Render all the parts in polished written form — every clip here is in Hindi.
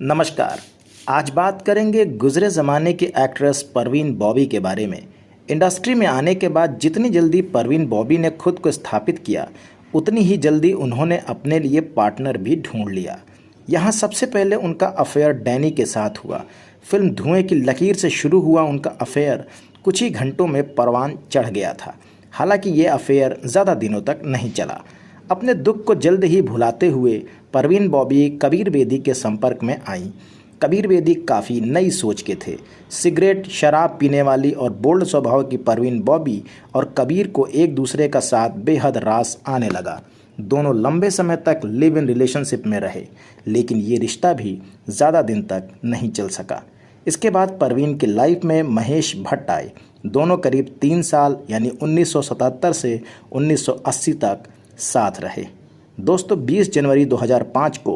नमस्कार। आज बात करेंगे गुज़रे ज़माने की एक्ट्रेस परवीन बॉबी के बारे में। इंडस्ट्री में आने के बाद जितनी जल्दी परवीन बॉबी ने खुद को स्थापित किया, उतनी ही जल्दी उन्होंने अपने लिए पार्टनर भी ढूंढ लिया। यहाँ सबसे पहले उनका अफेयर डैनी के साथ हुआ। फिल्म धुएं की लकीर से शुरू हुआ उनका अफेयर कुछ ही घंटों में परवान चढ़ गया था। हालांकि ये अफेयर ज़्यादा दिनों तक नहीं चला। अपने दुख को जल्द ही भुलाते हुए परवीन बॉबी कबीर बेदी के संपर्क में आईं। कबीर बेदी काफ़ी नई सोच के थे। सिगरेट, शराब पीने वाली और बोल्ड स्वभाव की परवीन बॉबी और कबीर को एक दूसरे का साथ बेहद रास आने लगा। दोनों लंबे समय तक लिव इन रिलेशनशिप में रहे, लेकिन ये रिश्ता भी ज़्यादा दिन तक नहीं चल सका। इसके बाद परवीन की लाइफ में महेश भट्ट आए। दोनों करीब 3 साल यानी 1977 से 1980 तक साथ रहे। दोस्तों, 20 जनवरी 2005 को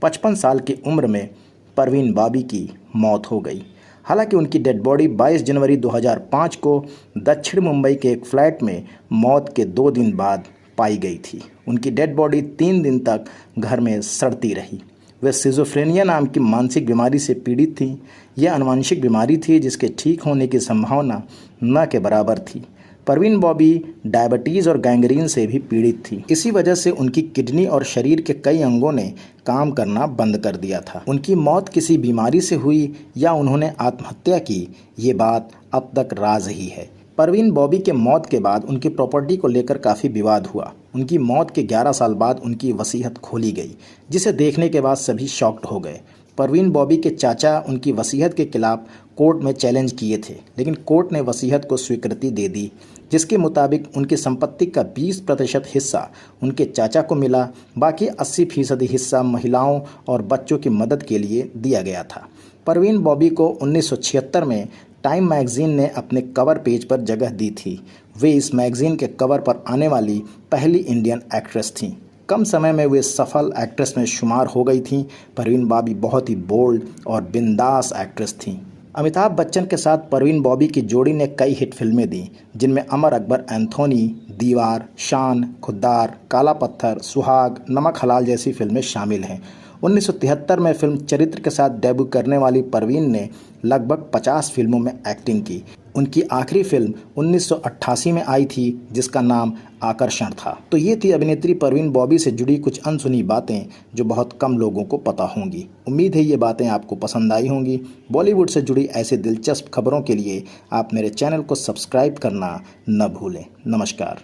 55 साल की उम्र में परवीन बॉबी की मौत हो गई। हालांकि उनकी डेड बॉडी 22 जनवरी 2005 को दक्षिण मुंबई के एक फ्लैट में मौत के 2 दिन बाद पाई गई थी। उनकी डेड बॉडी 3 दिन तक घर में सड़ती रही। वे सिजोफ्रेनिया नाम की मानसिक बीमारी से पीड़ित थीं। यह आनुवंशिक बीमारी थी जिसके ठीक होने की संभावना न के बराबर थी। परवीन बॉबी डायबिटीज़ और गैंग्रीन से भी पीड़ित थी। इसी वजह से उनकी किडनी और शरीर के कई अंगों ने काम करना बंद कर दिया था। उनकी मौत किसी बीमारी से हुई या उन्होंने आत्महत्या की, ये बात अब तक राज ही है। परवीन बॉबी के मौत के बाद उनकी प्रॉपर्टी को लेकर काफ़ी विवाद हुआ। उनकी मौत के 11 साल बाद उनकी वसीयत खोली गई, जिसे देखने के बाद सभी शॉक्ड हो गए। परवीन बॉबी के चाचा उनकी वसीयत के खिलाफ कोर्ट में चैलेंज किए थे, लेकिन कोर्ट ने वसीयत को स्वीकृति दे दी, जिसके मुताबिक उनकी संपत्ति का 20% हिस्सा उनके चाचा को मिला। बाकी 80% हिस्सा महिलाओं और बच्चों की मदद के लिए दिया गया था। परवीन बॉबी को 1976 में टाइम मैगजीन ने अपने कवर पेज पर जगह दी थी। वे इस मैगजीन के कवर पर आने वाली पहली इंडियन एक्ट्रेस थीं। कम समय में वे सफल एक्ट्रेस में शुमार हो गई थीं। परवीन बॉबी बहुत ही बोल्ड और बिंदास एक्ट्रेस थीं। अमिताभ बच्चन के साथ परवीन बॉबी की जोड़ी ने कई हिट फिल्में दी, जिनमें अमर अकबर एंथोनी, दीवार, शान, खुद्दार, काला पत्थर, सुहाग, नमक हलाल जैसी फिल्में शामिल हैं। 1973 में फिल्म चरित्र के साथ डेब्यू करने वाली परवीन ने लगभग 50 फिल्मों में एक्टिंग की। उनकी आखिरी फिल्म 1988 में आई थी, जिसका नाम आकर्षण था। तो ये थी अभिनेत्री परवीन बॉबी से जुड़ी कुछ अनसुनी बातें जो बहुत कम लोगों को पता होंगी। उम्मीद है ये बातें आपको पसंद आई होंगी। बॉलीवुड से जुड़ी ऐसे दिलचस्प खबरों के लिए आप मेरे चैनल को सब्सक्राइब करना न भूलें। नमस्कार।